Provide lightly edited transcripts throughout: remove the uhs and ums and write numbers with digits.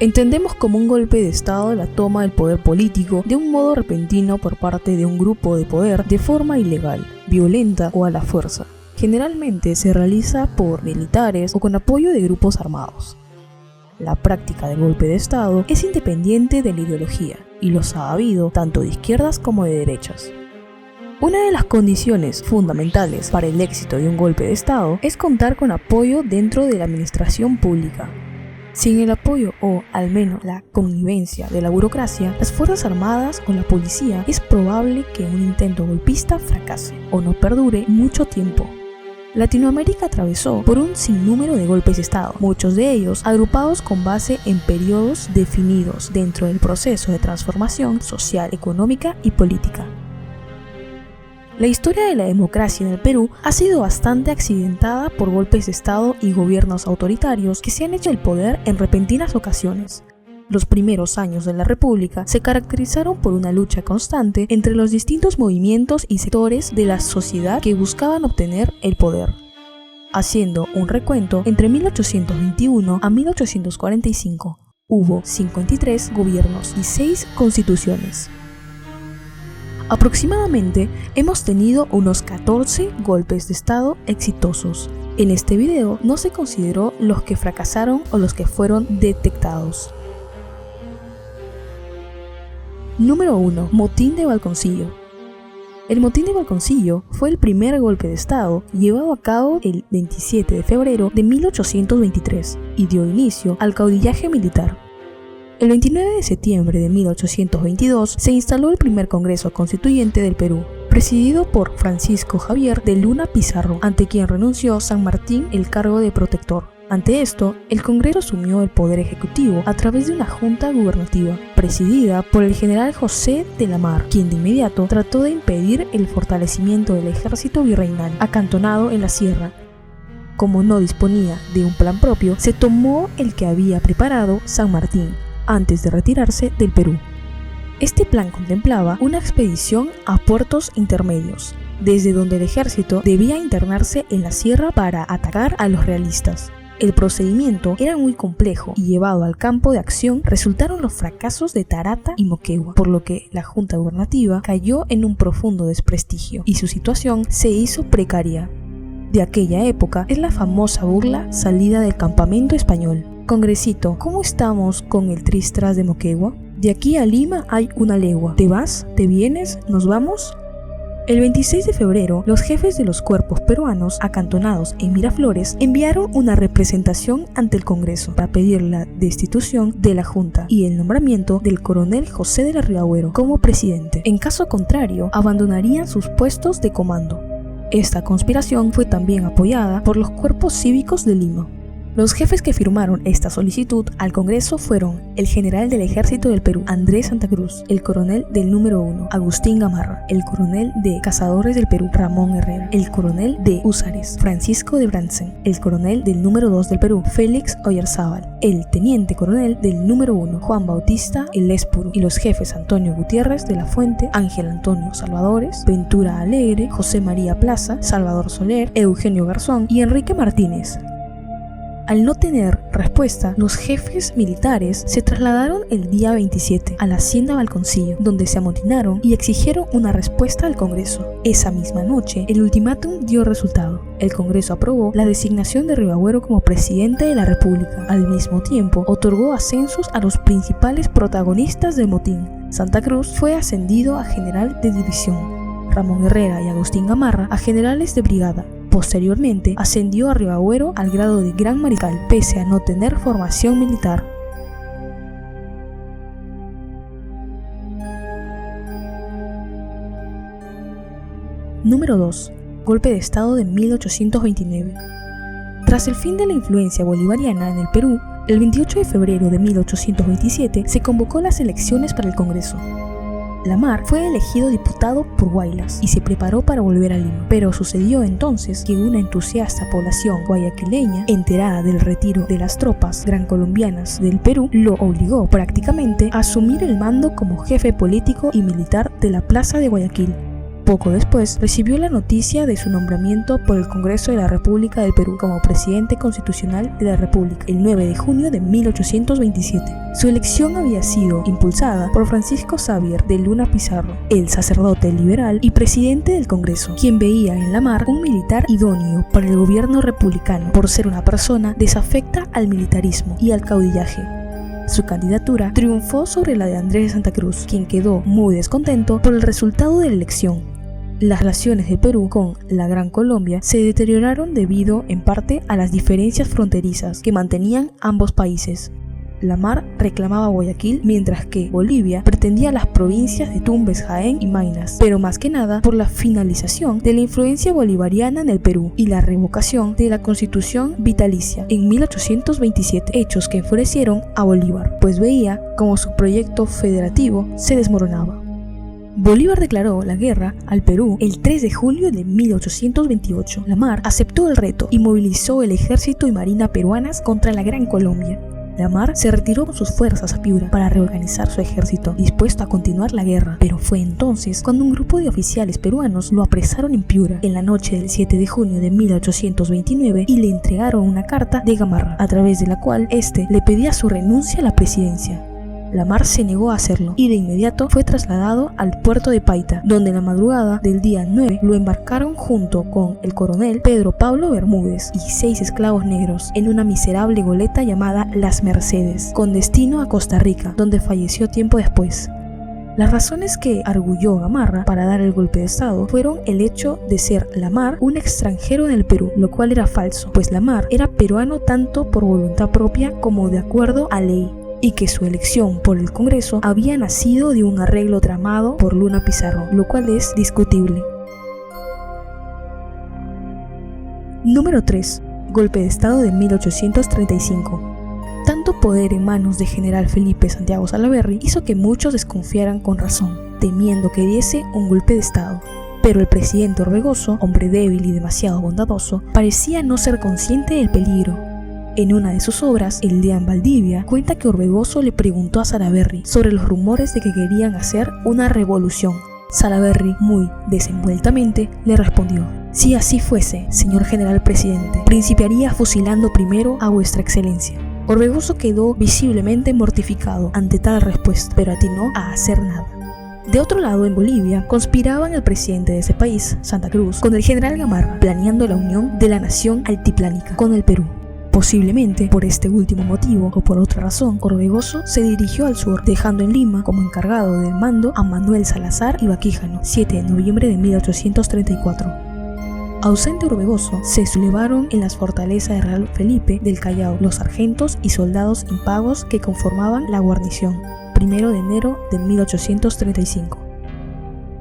Entendemos como un golpe de Estado la toma del poder político de un modo repentino por parte de un grupo de poder de forma ilegal, violenta o a la fuerza. Generalmente se realiza por militares o con apoyo de grupos armados. La práctica del golpe de Estado es independiente de la ideología y los ha habido tanto de izquierdas como de derechas. Una de las condiciones fundamentales para el éxito de un golpe de Estado es contar con apoyo dentro de la administración pública. Sin el apoyo o, al menos, la connivencia de la burocracia, las Fuerzas Armadas o la policía, es probable que un intento golpista fracase o no perdure mucho tiempo. Latinoamérica atravesó por un sinnúmero de golpes de Estado, muchos de ellos agrupados con base en periodos definidos dentro del proceso de transformación social, económica y política. La historia de la democracia en el Perú ha sido bastante accidentada por golpes de Estado y gobiernos autoritarios que se han hecho el poder en repentinas ocasiones. Los primeros años de la República se caracterizaron por una lucha constante entre los distintos movimientos y sectores de la sociedad que buscaban obtener el poder. Haciendo un recuento, entre 1821 a 1845 hubo 53 gobiernos y 6 constituciones. Aproximadamente hemos tenido unos 14 golpes de Estado exitosos. En este video no se consideró los que fracasaron o los que fueron detectados. Número 1. Motín de Balconcillo. El Motín de Balconcillo fue el primer golpe de Estado llevado a cabo el 27 de febrero de 1823 y dio inicio al caudillaje militar. El 29 de septiembre de 1822 se instaló el primer Congreso Constituyente del Perú, presidido por Francisco Javier de Luna Pizarro, ante quien renunció San Martín el cargo de protector. Ante esto, el Congreso asumió el poder ejecutivo a través de una junta gubernativa, presidida por el general José de la Mar, quien de inmediato trató de impedir el fortalecimiento del ejército virreinal acantonado en la sierra. Como no disponía de un plan propio, se tomó el que había preparado San Martín, antes de retirarse del Perú. Este plan contemplaba una expedición a puertos intermedios, desde donde el ejército debía internarse en la sierra para atacar a los realistas. El procedimiento era muy complejo y llevado al campo de acción resultaron los fracasos de Tarata y Moquegua, por lo que la Junta Gubernativa cayó en un profundo desprestigio y su situación se hizo precaria. De aquella época es la famosa burla salida del campamento español. Congresito, ¿cómo estamos con el Tristras de Moquegua? De aquí a Lima hay una legua. ¿Te vas? ¿Te vienes? ¿Nos vamos? El 26 de febrero, los jefes de los cuerpos peruanos acantonados en Miraflores enviaron una representación ante el Congreso para pedir la destitución de la Junta y el nombramiento del coronel José de la Rivabuero como presidente. En caso contrario, abandonarían sus puestos de comando. Esta conspiración fue también apoyada por los cuerpos cívicos de Lima. Los jefes que firmaron esta solicitud al Congreso fueron el general del Ejército del Perú, Andrés Santa Cruz, el coronel del número 1, Agustín Gamarra, el coronel de Cazadores del Perú, Ramón Herrera, el coronel de Húsares, Francisco de Brandsen, el coronel del número 2 del Perú, Félix Oyarzábal, el teniente coronel del número 1, Juan Bautista Elespuru, y los jefes Antonio Gutiérrez de la Fuente, Ángel Antonio Salvadores, Ventura Alegre, José María Plaza, Salvador Soler, Eugenio Garzón y Enrique Martínez. Al no tener respuesta, los jefes militares se trasladaron el día 27 a la hacienda Balconcillo, donde se amotinaron y exigieron una respuesta al Congreso. Esa misma noche, el ultimátum dio resultado. El Congreso aprobó la designación de Rivabuero como presidente de la República. Al mismo tiempo, otorgó ascensos a los principales protagonistas del motín. Santa Cruz fue ascendido a general de división, Ramón Herrera y Agustín Gamarra a generales de brigada. Posteriormente, ascendió a Rivabuero al grado de gran mariscal, pese a no tener formación militar. Número 2. Golpe de Estado de 1829. Tras el fin de la influencia bolivariana en el Perú, el 28 de febrero de 1827 se convocó las elecciones para el Congreso. La Mar fue elegido diputado por Huaylas y se preparó para volver a Lima, pero sucedió entonces que una entusiasta población guayaquileña, enterada del retiro de las tropas gran colombianas del Perú, lo obligó prácticamente a asumir el mando como jefe político y militar de la plaza de Guayaquil. Poco después, recibió la noticia de su nombramiento por el Congreso de la República del Perú como presidente constitucional de la República el 9 de junio de 1827. Su elección había sido impulsada por Francisco Xavier de Luna Pizarro, el sacerdote liberal y presidente del Congreso, quien veía en Lamar un militar idóneo para el gobierno republicano por ser una persona desafecta al militarismo y al caudillaje. Su candidatura triunfó sobre la de Andrés de Santa Cruz, quien quedó muy descontento por el resultado de la elección. Las relaciones de Perú con la Gran Colombia se deterioraron debido, en parte, a las diferencias fronterizas que mantenían ambos países. Lamar reclamaba Guayaquil, mientras que Bolivia pretendía las provincias de Tumbes, Jaén y Maynas, pero más que nada por la finalización de la influencia bolivariana en el Perú y la revocación de la Constitución vitalicia en 1827, hechos que enfurecieron a Bolívar, pues veía como su proyecto federativo se desmoronaba. Bolívar declaró la guerra al Perú el 3 de julio de 1828. Lamar aceptó el reto y movilizó el ejército y marina peruanas contra la Gran Colombia. Lamar se retiró con sus fuerzas a Piura para reorganizar su ejército, dispuesto a continuar la guerra, pero fue entonces cuando un grupo de oficiales peruanos lo apresaron en Piura en la noche del 7 de junio de 1829 y le entregaron una carta de Gamarra, a través de la cual éste le pedía su renuncia a la presidencia. Lamar se negó a hacerlo y de inmediato fue trasladado al puerto de Paita, donde en la madrugada del día 9 lo embarcaron junto con el coronel Pedro Pablo Bermúdez y 6 esclavos negros en una miserable goleta llamada Las Mercedes, con destino a Costa Rica, donde falleció tiempo después. Las razones que arguyó Gamarra para dar el golpe de estado fueron el hecho de ser Lamar un extranjero en el Perú, lo cual era falso, pues Lamar era peruano tanto por voluntad propia como de acuerdo a ley, y que su elección por el Congreso había nacido de un arreglo tramado por Luna Pizarro, lo cual es discutible. Número 3. Golpe de Estado de 1835. Tanto poder en manos de General Felipe Santiago Salaverry hizo que muchos desconfiaran con razón, temiendo que diese un golpe de Estado. Pero el presidente Orbegoso, hombre débil y demasiado bondadoso, parecía no ser consciente del peligro. En una de sus obras, El día en Valdivia, cuenta que Orbegoso le preguntó a Salaverry sobre los rumores de que querían hacer una revolución. Salaverry, muy desenvueltamente, le respondió: si así fuese, señor general presidente, principiaría fusilando primero a vuestra excelencia. Orbegoso quedó visiblemente mortificado ante tal respuesta, pero atinó a hacer nada. De otro lado, en Bolivia, conspiraban el presidente de ese país, Santa Cruz, con el general Gamarra, planeando la unión de la nación altiplánica con el Perú. Posiblemente por este último motivo o por otra razón, Orbegoso se dirigió al sur, dejando en Lima como encargado del mando a Manuel Salazar y Baquijano, 7 de noviembre de 1834. Ausente Orbegoso, se sublevaron en las fortalezas de Real Felipe del Callao los sargentos y soldados impagos que conformaban la guarnición, 1 de enero de 1835.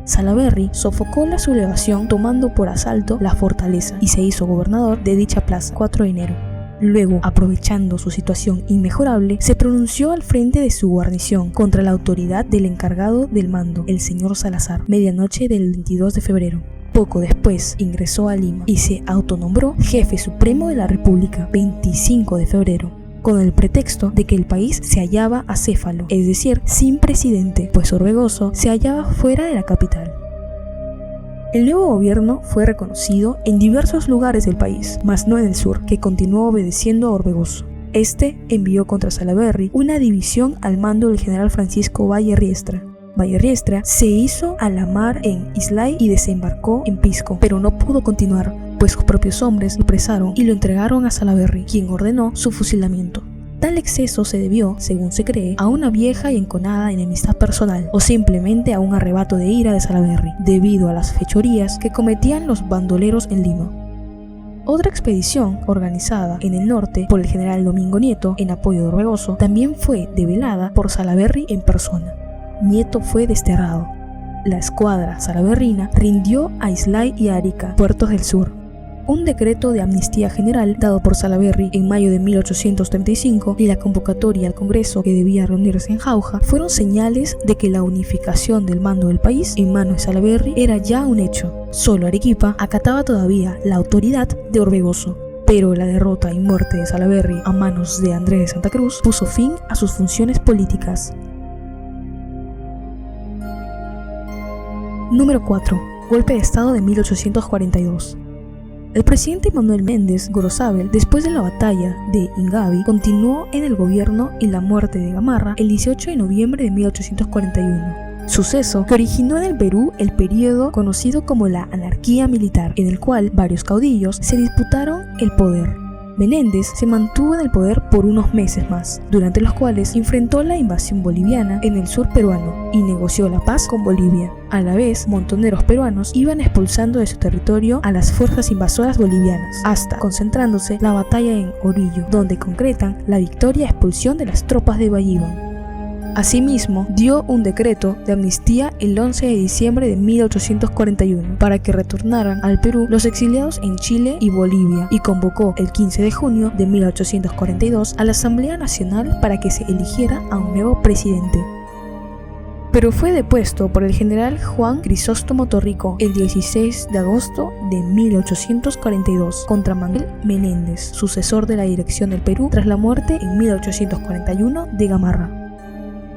Salaverry sofocó la sublevación tomando por asalto la fortaleza y se hizo gobernador de dicha plaza, 4 de enero. Luego, aprovechando su situación inmejorable, se pronunció al frente de su guarnición contra la autoridad del encargado del mando, el señor Salazar, medianoche del 22 de febrero. Poco después ingresó a Lima y se autonombró jefe supremo de la República, 25 de febrero, con el pretexto de que el país se hallaba acéfalo, es decir, sin presidente, pues Orbegoso se hallaba fuera de la capital. El nuevo gobierno fue reconocido en diversos lugares del país, mas no en el sur, que continuó obedeciendo a Orbegoso. Este envió contra Salaverry una división al mando del general Francisco Valle Riestra. Valle Riestra se hizo a la mar en Islay y desembarcó en Pisco, pero no pudo continuar, pues sus propios hombres lo apresaron y lo entregaron a Salaverry, quien ordenó su fusilamiento. Tal exceso se debió, según se cree, a una vieja y enconada enemistad personal, o simplemente a un arrebato de ira de Salaverry, debido a las fechorías que cometían los bandoleros en Lima. Otra expedición, organizada en el norte por el general Domingo Nieto en apoyo de Orbegoso, también fue debelada por Salaverry en persona. Nieto fue desterrado. La escuadra salaverrina rindió a Islay y Arica, puertos del sur. Un decreto de amnistía general dado por Salaverry en mayo de 1835 y la convocatoria al Congreso que debía reunirse en Jauja fueron señales de que la unificación del mando del país en manos de Salaverry era ya un hecho. Solo Arequipa acataba todavía la autoridad de Orbegoso, pero la derrota y muerte de Salaverry a manos de Andrés de Santa Cruz puso fin a sus funciones políticas. Número 4. Golpe de Estado de 1842. El presidente Manuel Méndez Gorosabel, después de la batalla de Ingavi, continuó en el gobierno y la muerte de Gamarra el 18 de noviembre de 1841. Suceso que originó en el Perú el período conocido como la anarquía militar, en el cual varios caudillos se disputaron el poder. Menéndez se mantuvo en el poder por unos meses más, durante los cuales enfrentó la invasión boliviana en el sur peruano y negoció la paz con Bolivia. A la vez, montoneros peruanos iban expulsando de su territorio a las fuerzas invasoras bolivianas, hasta concentrándose la batalla en Orillo, donde concretan la victoria y expulsión de las tropas de Bayibán. Asimismo, dio un decreto de amnistía el 11 de diciembre de 1841 para que retornaran al Perú los exiliados en Chile y Bolivia, y convocó el 15 de junio de 1842 a la Asamblea Nacional para que se eligiera a un nuevo presidente. Pero fue depuesto por el general Juan Crisóstomo Torrico el 16 de agosto de 1842 contra Manuel Menéndez, sucesor de la dirección del Perú tras la muerte en 1841 de Gamarra.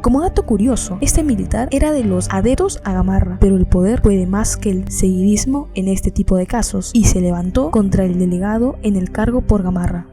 Como dato curioso, este militar era de los adeptos a Gamarra, pero el poder puede más que el seguidismo en este tipo de casos, y se levantó contra el delegado en el cargo por Gamarra.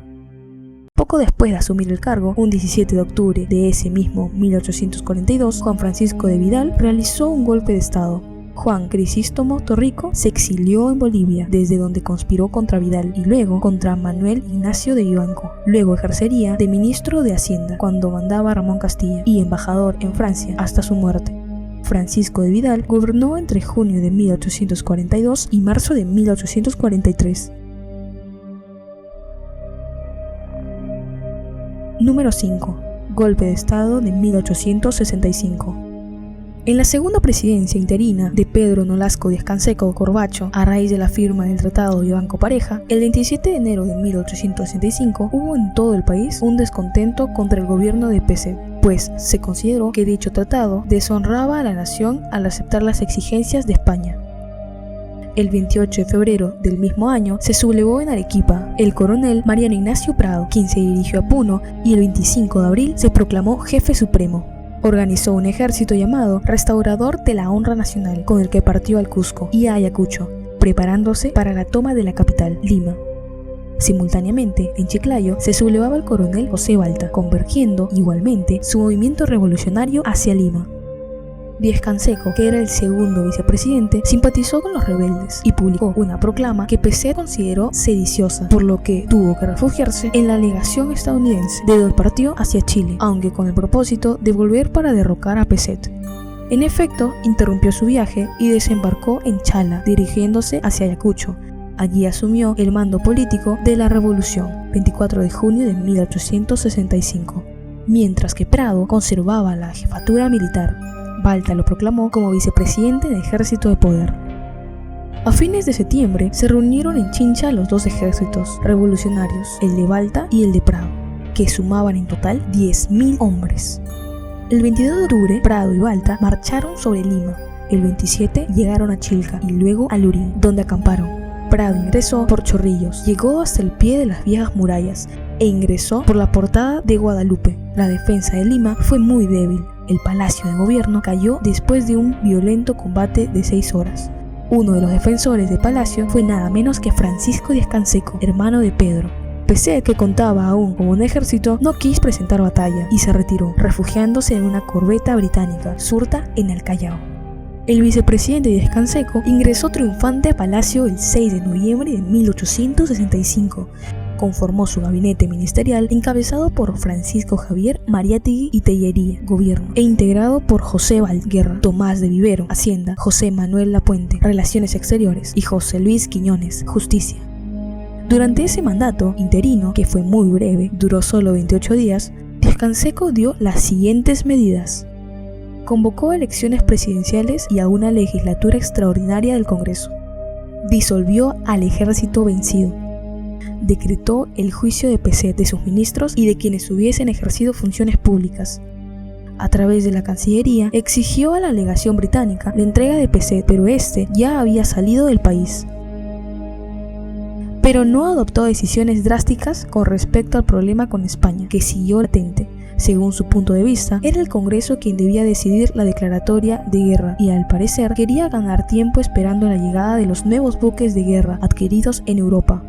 Poco después de asumir el cargo, un 17 de octubre de ese mismo 1842, Juan Francisco de Vidal realizó un golpe de estado. Juan Crisóstomo Torrico se exilió en Bolivia, desde donde conspiró contra Vidal y luego contra Manuel Ignacio de Vivanco. Luego ejercería de ministro de Hacienda cuando mandaba a Ramón Castilla y embajador en Francia hasta su muerte. Francisco de Vidal gobernó entre junio de 1842 y marzo de 1843. Número 5. Golpe de Estado de 1865. En la segunda presidencia interina de Pedro Nolasco Díaz-Canseco Corbacho, a raíz de la firma del Tratado de Vivanco-Pareja, el 27 de enero de 1865 hubo en todo el país un descontento contra el gobierno de Peset, pues se consideró que dicho tratado deshonraba a la nación al aceptar las exigencias de España. El 28 de febrero del mismo año se sublevó en Arequipa el coronel Mariano Ignacio Prado, quien se dirigió a Puno, y el 25 de abril se proclamó jefe supremo. Organizó un ejército llamado Restaurador de la Honra Nacional, con el que partió al Cusco y a Ayacucho, preparándose para la toma de la capital, Lima. Simultáneamente, en Chiclayo se sublevaba el coronel José Balta, convergiendo igualmente su movimiento revolucionario hacia Lima. Díaz-Canseco, que era el segundo vicepresidente, simpatizó con los rebeldes y publicó una proclama que Peset consideró sediciosa, por lo que tuvo que refugiarse en la legación estadounidense, de donde partió hacia Chile, aunque con el propósito de volver para derrocar a Peset. En efecto, interrumpió su viaje y desembarcó en Chala, dirigiéndose hacia Ayacucho. Allí asumió el mando político de la revolución, 24 de junio de 1865, mientras que Prado conservaba la jefatura militar. Balta lo proclamó como vicepresidente del Ejército de Poder. A fines de septiembre se reunieron en Chincha los dos ejércitos revolucionarios, el de Balta y el de Prado, que sumaban en total 10.000 hombres. El 22 de octubre, Prado y Balta marcharon sobre Lima. El 27 llegaron a Chilca y luego a Lurín, donde acamparon. Prado ingresó por Chorrillos, llegó hasta el pie de las viejas murallas e ingresó por la portada de Guadalupe. La defensa de Lima fue muy débil. El palacio de gobierno cayó después de un violento combate de 6 horas. Uno de los defensores del palacio fue nada menos que Francisco Díaz-Canseco, hermano de Pedro. Peset, que contaba aún con un ejército, no quiso presentar batalla y se retiró, refugiándose en una corbeta británica, Surta, en el Callao. El vicepresidente Díaz-Canseco ingresó triunfante a palacio el 6 de noviembre de 1865. Conformó su gabinete ministerial encabezado por Francisco Javier Mariátegui y Tellería, gobierno, e integrado por José Valguerra, Tomás de Vivero, Hacienda, José Manuel Lapuente, Relaciones Exteriores, y José Luis Quiñones, Justicia. Durante ese mandato interino, que fue muy breve, duró solo 28 días, Díaz-Canseco dio las siguientes medidas. Convocó elecciones presidenciales y a una legislatura extraordinaria del Congreso. Disolvió al ejército vencido. Decretó el juicio de Peset, de sus ministros y de quienes hubiesen ejercido funciones públicas. A través de la Cancillería, exigió a la legación británica la entrega de Peset, pero este ya había salido del país. Pero no adoptó decisiones drásticas con respecto al problema con España, que siguió latente. Según su punto de vista, era el Congreso quien debía decidir la declaratoria de guerra y al parecer quería ganar tiempo esperando la llegada de los nuevos buques de guerra adquiridos en Europa.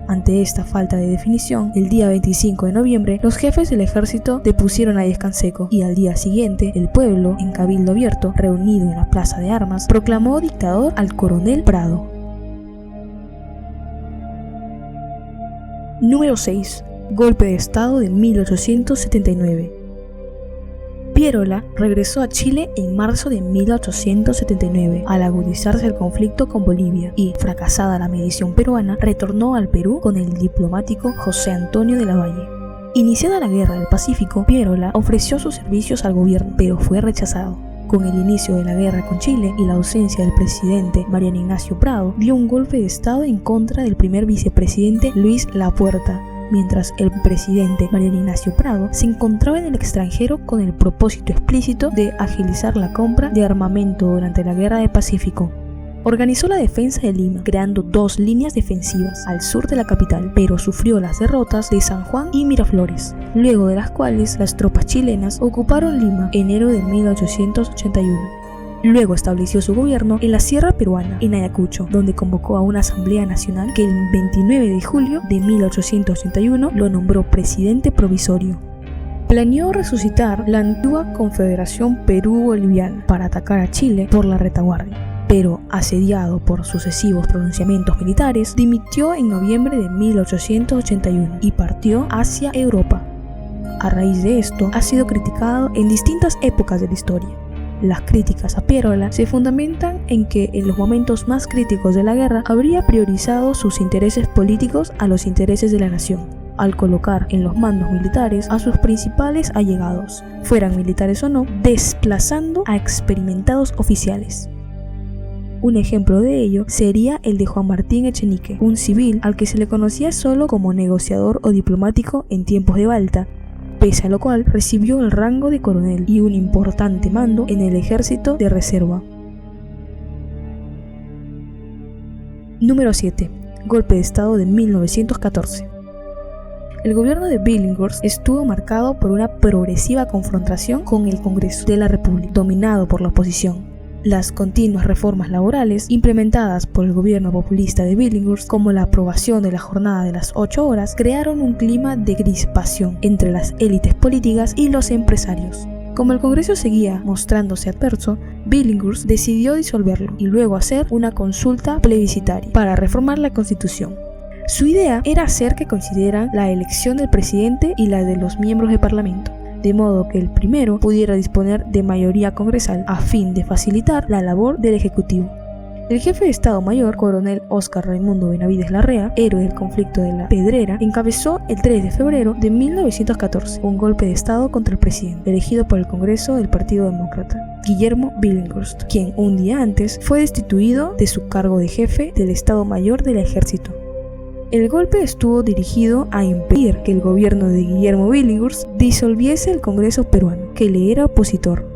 Ante esta falta de definición, el día 25 de noviembre, los jefes del ejército depusieron a Descanseco y al día siguiente, el pueblo, en cabildo abierto, reunido en la plaza de armas, proclamó dictador al coronel Prado. Número 6. Golpe de Estado de 1879. Pierola regresó a Chile en marzo de 1879 al agudizarse el conflicto con Bolivia y, fracasada la medición peruana, retornó al Perú con el diplomático José Antonio de la Valle. Iniciada la Guerra del Pacífico, Pierola ofreció sus servicios al gobierno, pero fue rechazado. Con el inicio de la guerra con Chile y la ausencia del presidente Mariano Ignacio Prado, dio un golpe de Estado en contra del primer vicepresidente Luis Lapuerta, mientras el presidente Mariano Ignacio Prado se encontraba en el extranjero con el propósito explícito de agilizar la compra de armamento durante la Guerra del Pacífico. Organizó la defensa de Lima, creando 2 líneas defensivas al sur de la capital, pero sufrió las derrotas de San Juan y Miraflores, luego de las cuales las tropas chilenas ocuparon Lima en enero de 1881. Luego estableció su gobierno en la Sierra Peruana, en Ayacucho, donde convocó a una asamblea nacional que el 29 de julio de 1881 lo nombró presidente provisorio. Planeó resucitar la antigua Confederación Perú-Boliviana para atacar a Chile por la retaguardia, pero asediado por sucesivos pronunciamientos militares, dimitió en noviembre de 1881 y partió hacia Europa. A raíz de esto, ha sido criticado en distintas épocas de la historia. Las críticas a Pierola se fundamentan en que en los momentos más críticos de la guerra habría priorizado sus intereses políticos a los intereses de la nación, al colocar en los mandos militares a sus principales allegados, fueran militares o no, desplazando a experimentados oficiales. Un ejemplo de ello sería el de Juan Martín Echenique, un civil al que se le conocía solo como negociador o diplomático en tiempos de Balta, pese a lo cual recibió el rango de coronel y un importante mando en el ejército de reserva. Número 7. Golpe de Estado de 1914. El gobierno de Billinghurst estuvo marcado por una progresiva confrontación con el Congreso de la República, dominado por la oposición. Las continuas reformas laborales implementadas por el gobierno populista de Billinghurst, como la aprobación de la jornada de las 8 horas, crearon un clima de crispación entre las élites políticas y los empresarios. Como el Congreso seguía mostrándose adverso, Billinghurst decidió disolverlo y luego hacer una consulta plebiscitaria para reformar la Constitución. Su idea era hacer que coincidieran la elección del presidente y la de los miembros del Parlamento, de modo que el primero pudiera disponer de mayoría congresal a fin de facilitar la labor del Ejecutivo. El jefe de Estado Mayor, coronel Óscar Raimundo Benavides Larrea, héroe del conflicto de la Pedrera, encabezó el 3 de febrero de 1914 un golpe de Estado contra el presidente, elegido por el Congreso del Partido Demócrata, Guillermo Billinghurst, quien un día antes fue destituido de su cargo de jefe del Estado Mayor del Ejército. El golpe estuvo dirigido a impedir que el gobierno de Guillermo Billinghurst disolviese el Congreso peruano, que le era opositor.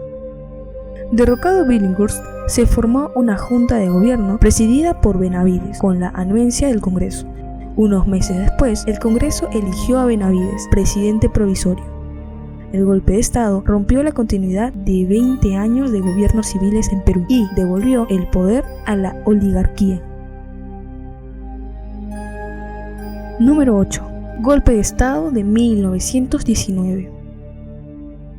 Derrocado Billinghurst, se formó una junta de gobierno presidida por Benavides, con la anuencia del Congreso. Unos meses después, el Congreso eligió a Benavides presidente provisorio. El golpe de Estado rompió la continuidad de 20 años de gobiernos civiles en Perú y devolvió el poder a la oligarquía. Número 8. Golpe de Estado de 1919.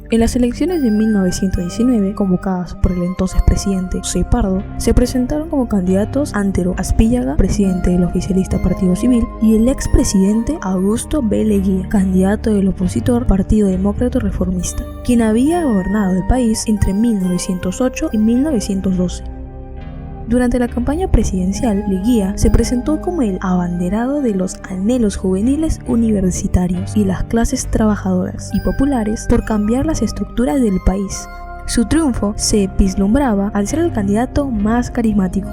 En las elecciones de 1919, convocadas por el entonces presidente José Pardo, se presentaron como candidatos Antero Aspíllaga, presidente del oficialista Partido Civil, y el expresidente Augusto B. Leguía, candidato del opositor Partido Demócrata Reformista, quien había gobernado el país entre 1908 y 1912. Durante la campaña presidencial, Leguía se presentó como el abanderado de los anhelos juveniles universitarios y las clases trabajadoras y populares por cambiar las estructuras del país. Su triunfo se vislumbraba al ser el candidato más carismático.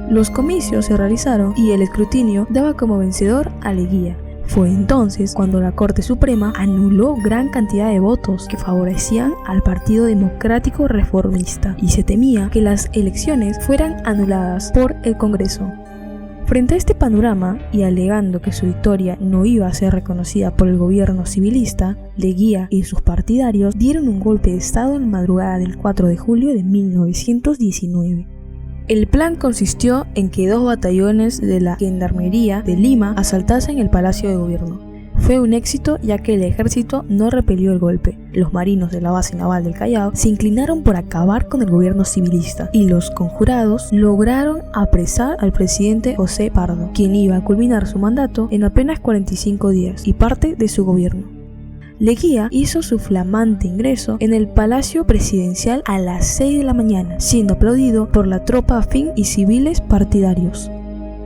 Los comicios se realizaron y el escrutinio daba como vencedor a Leguía. Fue entonces cuando la Corte Suprema anuló gran cantidad de votos que favorecían al Partido Democrático Reformista y se temía que las elecciones fueran anuladas por el Congreso. Frente a este panorama, y alegando que su victoria no iba a ser reconocida por el gobierno civilista, Leguía y sus partidarios dieron un golpe de estado en la madrugada del 4 de julio de 1919. El plan consistió en que 2 batallones de la Gendarmería de Lima asaltasen el Palacio de Gobierno. Fue un éxito ya que el ejército no repelió el golpe. Los marinos de la base naval del Callao se inclinaron por acabar con el gobierno civilista y los conjurados lograron apresar al presidente José Pardo, quien iba a culminar su mandato en apenas 45 días y parte de su gobierno. Leguía hizo su flamante ingreso en el Palacio Presidencial a las 6 de la mañana, siendo aplaudido por la tropa afín y civiles partidarios.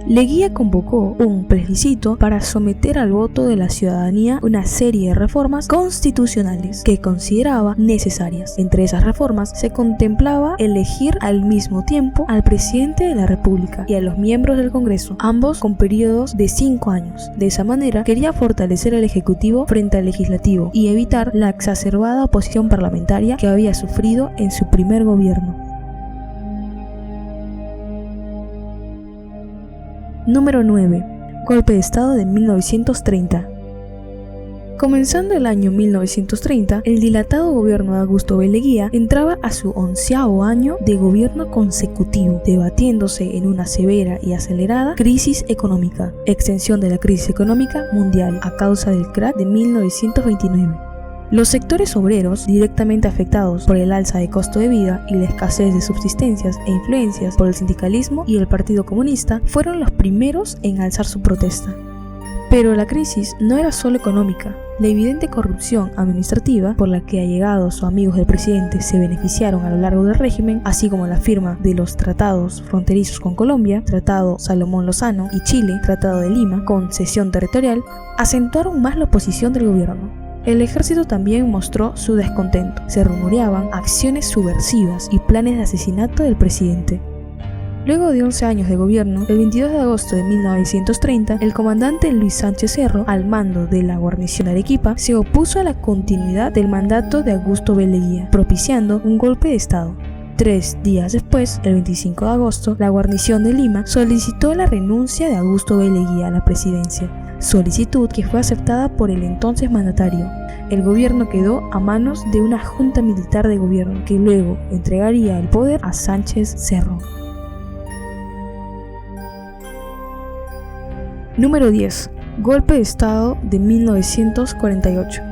Leguía convocó un plebiscito para someter al voto de la ciudadanía una serie de reformas constitucionales que consideraba necesarias. Entre esas reformas se contemplaba elegir al mismo tiempo al presidente de la República y a los miembros del Congreso, ambos con periodos de 5 años. De esa manera quería fortalecer el Ejecutivo frente al Legislativo y evitar la exacerbada oposición parlamentaria que había sufrido en su primer gobierno. Número 9. Golpe de Estado de 1930. Comenzando el año 1930, el dilatado gobierno de Augusto B. Leguía entraba a su 11º año de gobierno consecutivo, debatiéndose en una severa y acelerada crisis económica, extensión de la crisis económica mundial a causa del crack de 1929. Los sectores obreros, directamente afectados por el alza de costo de vida y la escasez de subsistencias e influencias por el sindicalismo y el Partido Comunista, fueron los primeros en alzar su protesta. Pero la crisis no era solo económica. La evidente corrupción administrativa por la que allegados o amigos del presidente se beneficiaron a lo largo del régimen, así como la firma de los tratados fronterizos con Colombia, Tratado Salomón-Lozano, y Chile, Tratado de Lima, con cesión territorial, acentuaron más la oposición del gobierno. El ejército también mostró su descontento. Se rumoreaban acciones subversivas y planes de asesinato del presidente. Luego de 11 años de gobierno, el 22 de agosto de 1930, el comandante Luis Sánchez Cerro, al mando de la guarnición de Arequipa, se opuso a la continuidad del mandato de Augusto B. Leguía, propiciando un golpe de Estado. 3 días después, el 25 de agosto, la guarnición de Lima solicitó la renuncia de Augusto B. Leguía a la presidencia, solicitud que fue aceptada por el entonces mandatario. El gobierno quedó a manos de una junta militar de gobierno que luego entregaría el poder a Sánchez Cerro. Número 10. Golpe de Estado de 1948.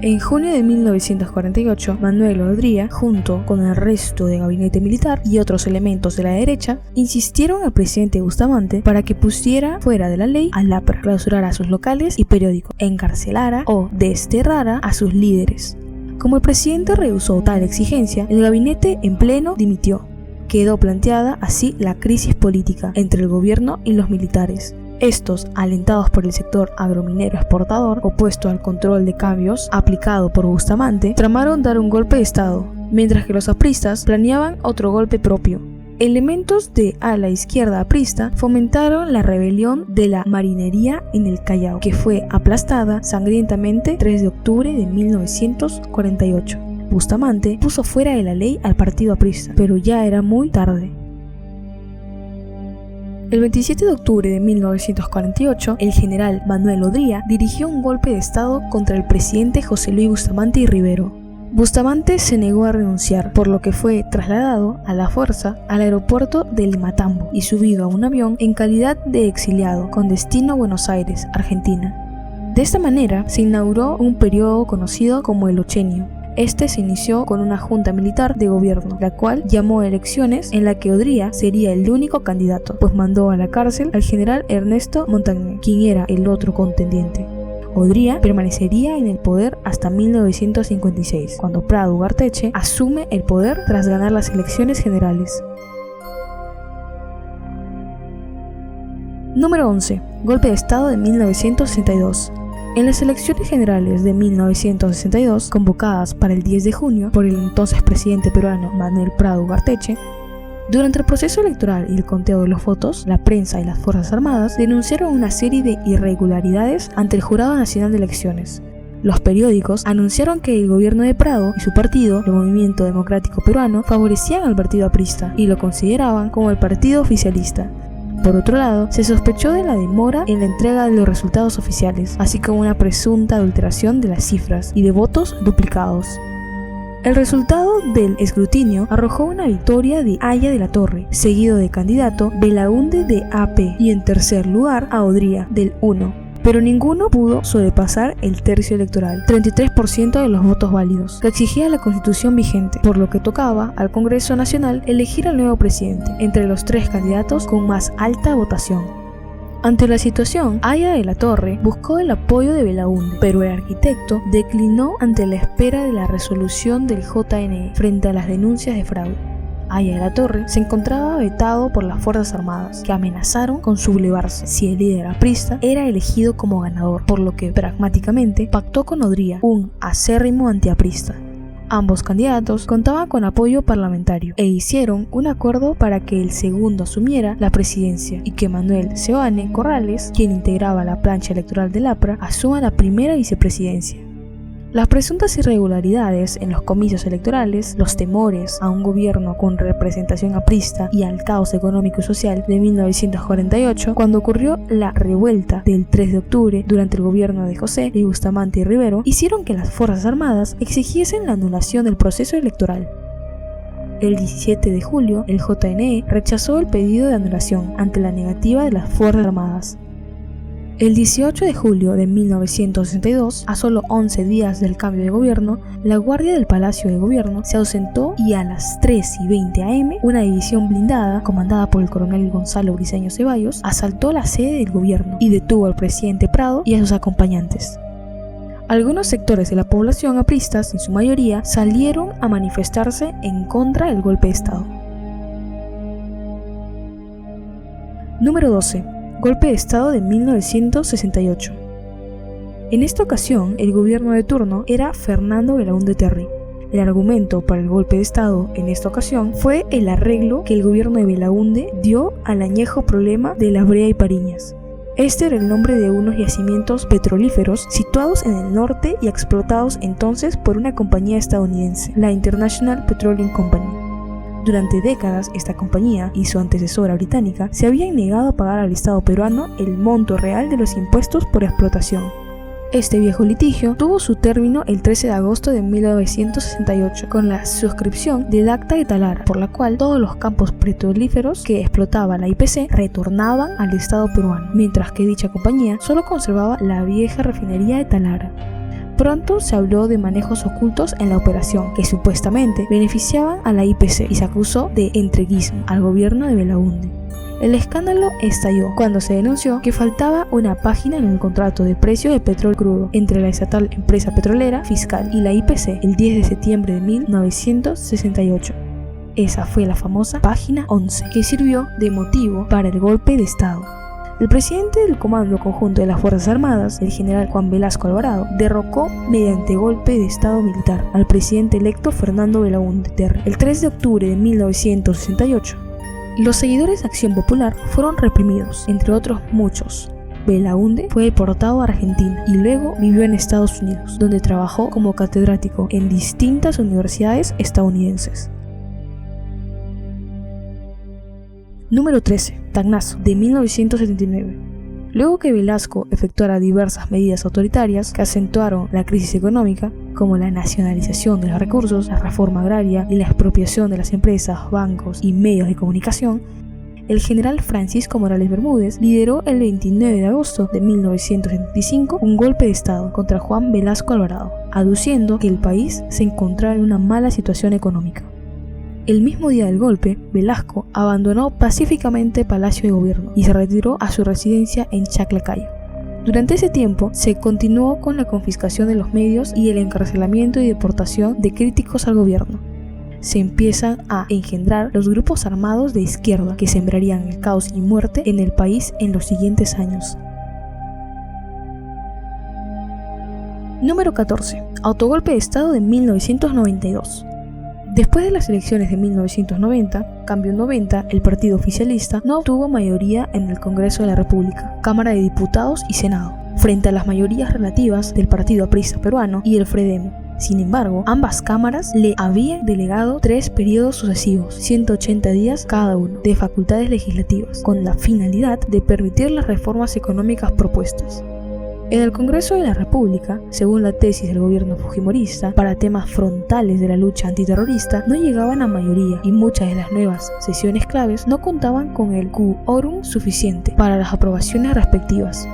En junio de 1948, Manuel Odría, junto con el resto del gabinete militar y otros elementos de la derecha, insistieron al presidente Bustamante para que pusiera fuera de la ley al APRA, clausurara sus locales y periódicos, encarcelara o desterrara a sus líderes. Como el presidente rehusó tal exigencia, el gabinete en pleno dimitió. Quedó planteada así la crisis política entre el gobierno y los militares. Estos, alentados por el sector agrominero exportador, opuesto al control de cambios aplicado por Bustamante, tramaron dar un golpe de Estado, mientras que los apristas planeaban otro golpe propio. Elementos de ala izquierda aprista fomentaron la rebelión de la marinería en el Callao, que fue aplastada sangrientamente 3 de octubre de 1948. Bustamante puso fuera de la ley al partido aprista, pero ya era muy tarde. El 27 de octubre de 1948, el general Manuel Odría dirigió un golpe de Estado contra el presidente José Luis Bustamante y Rivero. Bustamante se negó a renunciar, por lo que fue trasladado a la fuerza al aeropuerto de Limatambo y subido a un avión en calidad de exiliado con destino a Buenos Aires, Argentina. De esta manera se inauguró un periodo conocido como el Ochenio. Este se inició con una junta militar de gobierno, la cual llamó a elecciones en la que Odría sería el único candidato, pues mandó a la cárcel al general Ernesto Montagne, quien era el otro contendiente. Odría permanecería en el poder hasta 1956, cuando Prado Ugarteche asume el poder tras ganar las elecciones generales. Número 11. Golpe de Estado de 1962. En las elecciones generales de 1962, convocadas para el 10 de junio por el entonces presidente peruano Manuel Prado Ugarteche, durante el proceso electoral y el conteo de los votos, la prensa y las Fuerzas Armadas denunciaron una serie de irregularidades ante el Jurado Nacional de Elecciones. Los periódicos anunciaron que el gobierno de Prado y su partido, el Movimiento Democrático Peruano, favorecían al partido aprista y lo consideraban como el partido oficialista. Por otro lado, se sospechó de la demora en la entrega de los resultados oficiales, así como una presunta adulteración de las cifras y de votos duplicados. El resultado del escrutinio arrojó una victoria de Haya de la Torre, seguido de candidato Belaúnde de AP y en tercer lugar a Odría del 1. Pero ninguno pudo sobrepasar el tercio electoral, 33% de los votos válidos, que exigía la constitución vigente, por lo que tocaba al Congreso Nacional elegir al nuevo presidente, entre los 3 candidatos con más alta votación. Ante la situación, Haya de la Torre buscó el apoyo de Belaúnde, pero el arquitecto declinó ante la espera de la resolución del JNE frente a las denuncias de fraude. Haya de la Torre se encontraba vetado por las Fuerzas Armadas, que amenazaron con sublevarse si el líder aprista era elegido como ganador, por lo que pragmáticamente pactó con Odría, un acérrimo antiaprista. Ambos candidatos contaban con apoyo parlamentario e hicieron un acuerdo para que el segundo asumiera la presidencia y que Manuel Seoane Corrales, quien integraba la plancha electoral del APRA, asuma la primera vicepresidencia. Las presuntas irregularidades en los comicios electorales, los temores a un gobierno con representación aprista y al caos económico y social de 1948, cuando ocurrió la revuelta del 3 de octubre durante el gobierno de José de Bustamante y Rivero, hicieron que las Fuerzas Armadas exigiesen la anulación del proceso electoral. El 17 de julio, el JNE rechazó el pedido de anulación ante la negativa de las Fuerzas Armadas. El 18 de julio de 1962, a solo 11 días del cambio de gobierno, la guardia del Palacio de Gobierno se ausentó y a las 3:20 am, una división blindada, comandada por el coronel Gonzalo Briceño Ceballos, asaltó la sede del gobierno y detuvo al presidente Prado y a sus acompañantes. Algunos sectores de la población apristas, en su mayoría, salieron a manifestarse en contra del golpe de Estado. Número 12. Golpe de Estado de 1968. En esta ocasión, el gobierno de turno era Fernando Belaúnde Terry. El argumento para el golpe de Estado en esta ocasión fue el arreglo que el gobierno de Belaúnde dio al añejo problema de La Brea y Pariñas. Este era el nombre de unos yacimientos petrolíferos situados en el norte y explotados entonces por una compañía estadounidense, la International Petroleum Company. Durante décadas, esta compañía y su antecesora británica se habían negado a pagar al Estado peruano el monto real de los impuestos por explotación. Este viejo litigio tuvo su término el 13 de agosto de 1968 con la suscripción del Acta de Talara, por la cual todos los campos petrolíferos que explotaba la IPC retornaban al Estado peruano, mientras que dicha compañía solo conservaba la vieja refinería de Talara. Pronto se habló de manejos ocultos en la operación que supuestamente beneficiaban a la IPC y se acusó de entreguismo al gobierno de Belaúnde. El escándalo estalló cuando se denunció que faltaba una página en el contrato de precio de petróleo crudo entre la estatal empresa petrolera Fiscal y la IPC el 10 de septiembre de 1968. Esa fue la famosa página 11 que sirvió de motivo para el golpe de Estado. El presidente del Comando Conjunto de las Fuerzas Armadas, el general Juan Velasco Alvarado, derrocó mediante golpe de Estado militar al presidente electo Fernando Belaúnde Terry el 3 de octubre de 1968. Los seguidores de Acción Popular fueron reprimidos, entre otros muchos. Belaúnde fue deportado a Argentina y luego vivió en Estados Unidos, donde trabajó como catedrático en distintas universidades estadounidenses. Número 13. Tacnazo, de 1979. Luego que Velasco efectuara diversas medidas autoritarias que acentuaron la crisis económica, como la nacionalización de los recursos, la reforma agraria y la expropiación de las empresas, bancos y medios de comunicación, el general Francisco Morales Bermúdez lideró el 29 de agosto de 1975 un golpe de Estado contra Juan Velasco Alvarado, aduciendo que el país se encontraba en una mala situación económica. El mismo día del golpe, Velasco abandonó pacíficamente Palacio de Gobierno y se retiró a su residencia en Chaclacayo. Durante ese tiempo, se continuó con la confiscación de los medios y el encarcelamiento y deportación de críticos al gobierno. Se empiezan a engendrar los grupos armados de izquierda que sembrarían el caos y muerte en el país en los siguientes años. Número 14. Autogolpe de Estado de 1992. Después de las elecciones de 1990, cambio 90, el partido oficialista no obtuvo mayoría en el Congreso de la República, Cámara de Diputados y Senado, frente a las mayorías relativas del Partido Aprista Peruano y el FREDEM. Sin embargo, ambas cámaras le habían delegado 3 periodos sucesivos, 180 días cada uno, de facultades legislativas, con la finalidad de permitir las reformas económicas propuestas. En el Congreso de la República, según la tesis del gobierno fujimorista, para temas frontales de la lucha antiterrorista no llegaban a mayoría y muchas de las nuevas sesiones claves no contaban con el quórum suficiente para las aprobaciones respectivas.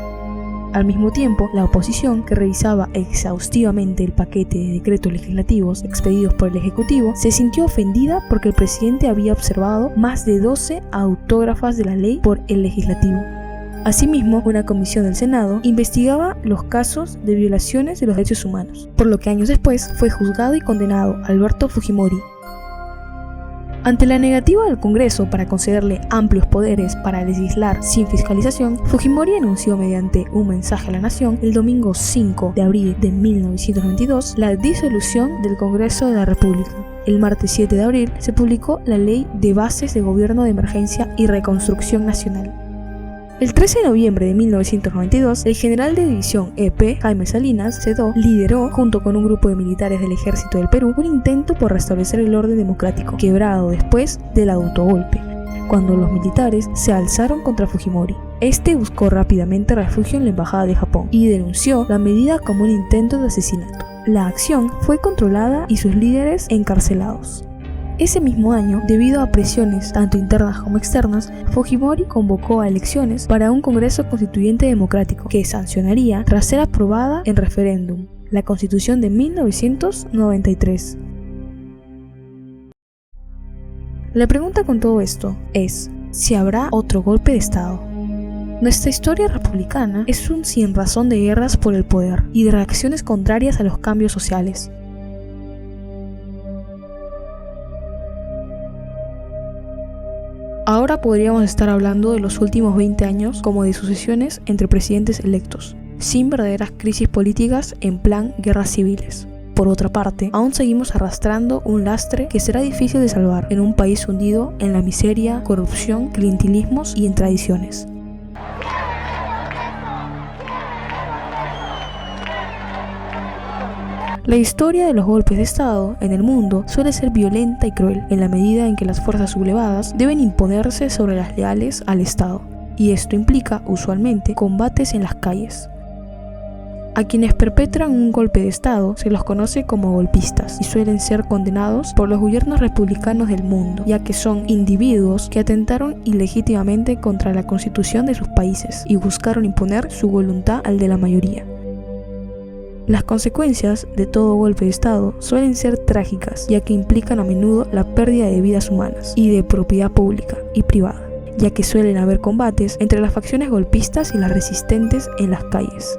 Al mismo tiempo, la oposición, que revisaba exhaustivamente el paquete de decretos legislativos expedidos por el Ejecutivo, se sintió ofendida porque el presidente había observado más de 12 autógrafas de la ley por el Legislativo. Asimismo, una comisión del Senado investigaba los casos de violaciones de los derechos humanos, por lo que años después fue juzgado y condenado Alberto Fujimori. Ante la negativa del Congreso para concederle amplios poderes para legislar sin fiscalización, Fujimori anunció mediante un mensaje a la nación el domingo 5 de abril de 1922 la disolución del Congreso de la República. El martes 7 de abril se publicó la Ley de Bases de Gobierno de Emergencia y Reconstrucción Nacional. El 13 de noviembre de 1992, el general de división EP, Jaime Salinas Sedó, lideró, junto con un grupo de militares del Ejército del Perú, un intento por restablecer el orden democrático, quebrado después del autogolpe, cuando los militares se alzaron contra Fujimori. Este buscó rápidamente refugio en la Embajada de Japón y denunció la medida como un intento de asesinato. La acción fue controlada y sus líderes encarcelados. Ese mismo año, debido a presiones tanto internas como externas, Fujimori convocó a elecciones para un Congreso Constituyente Democrático que sancionaría, tras ser aprobada en referéndum, la Constitución de 1993. La pregunta con todo esto es, ¿si habrá otro golpe de Estado? Nuestra historia republicana es un sinrazón de guerras por el poder y de reacciones contrarias a los cambios sociales. Ahora podríamos estar hablando de los últimos 20 años como de sucesiones entre presidentes electos, sin verdaderas crisis políticas en plan guerras civiles. Por otra parte, aún seguimos arrastrando un lastre que será difícil de salvar en un país hundido en la miseria, corrupción, clientelismos y en tradiciones. La historia de los golpes de Estado en el mundo suele ser violenta y cruel, en la medida en que las fuerzas sublevadas deben imponerse sobre las leales al Estado, y esto implica, usualmente, combates en las calles. A quienes perpetran un golpe de Estado se los conoce como golpistas y suelen ser condenados por los gobiernos republicanos del mundo, ya que son individuos que atentaron ilegítimamente contra la constitución de sus países y buscaron imponer su voluntad al de la mayoría. Las consecuencias de todo golpe de Estado suelen ser trágicas, ya que implican a menudo la pérdida de vidas humanas y de propiedad pública y privada, ya que suelen haber combates entre las facciones golpistas y las resistentes en las calles.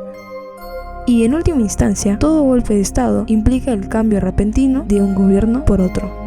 Y en última instancia, todo golpe de Estado implica el cambio repentino de un gobierno por otro.